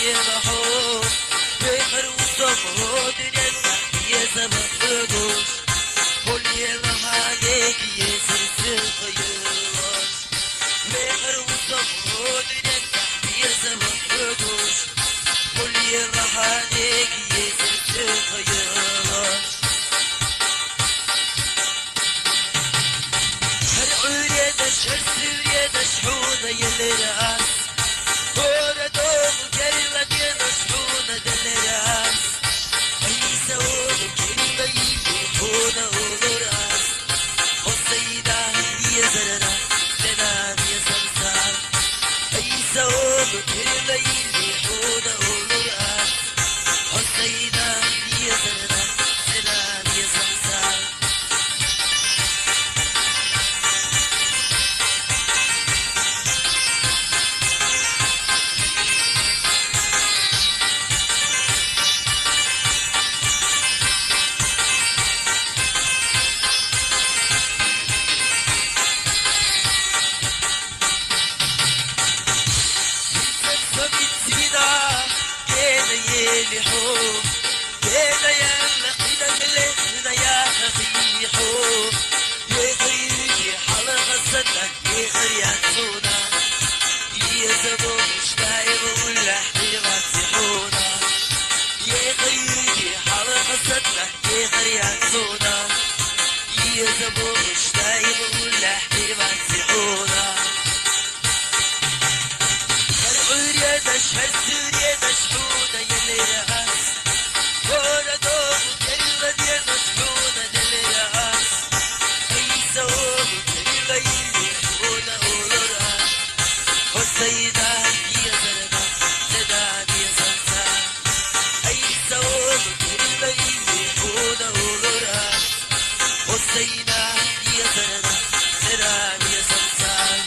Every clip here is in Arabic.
يلحوم بخروصهم ودنيا يزبطوش كل يوم عليك يزرزر خيالاش بخروصهم ودنيا يزبطوش كل يوم عليك يزرزر خيالاش هر عريدة شهر سوريا شحونة يلي رأس هورا دوم كريمة دينا شحونة دلي رأس أي سوون كريمة يلي أولو رأس والسيدة هي زرنا لنا هي سمسان أي سوون كريمة يلي أولو رأس والسيدة هي زرنا لنا هي سمسان يلحوم كذا يلا كذا ملحنا يا خيحوم يغيري حلقة صدق يغيري عطونا يزبو مش دايب ولا حبيبة تحونا يغيري حلقة صدق يغيري عطونا يزبو مش دايب ولا حبيبة تحونا هالعرية دشهر سوريا دشحونا يلي رأس هورا دوم كريمة دينا شحونة دلي رأس أي سوم كريمة يلي شحونة أولو رأس والسيدة هي زرنا زدان يا سمسان أي سوم كريمة يلي شحونة أولو رأس والسيدة هي زرنا زدان يا سمسان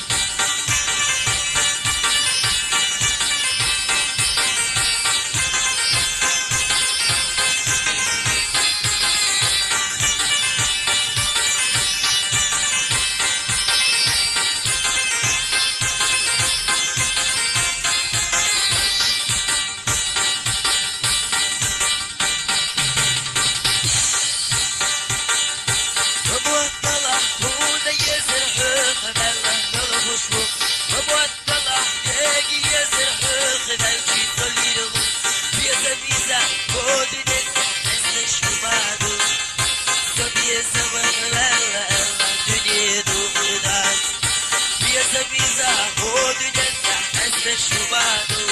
شبانو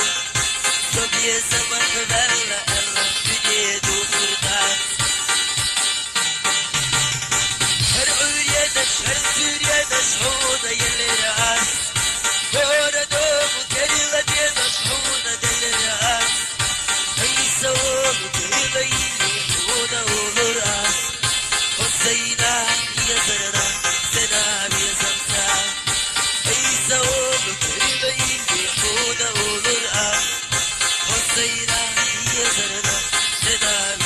صبي زمن بلا الله جديد وفردان هر عرية دشهر سوريا دشحونة يلي رأس هورا دوم كريمة دينا شحونة دلي رأس أي سوم كريمة يلي شحونة أولو رأس والسيدة هي زرنا زنا بيا سمسان أي سوم كريمة يلي شحونة أولو رأس والسيدة هي زرنا زنا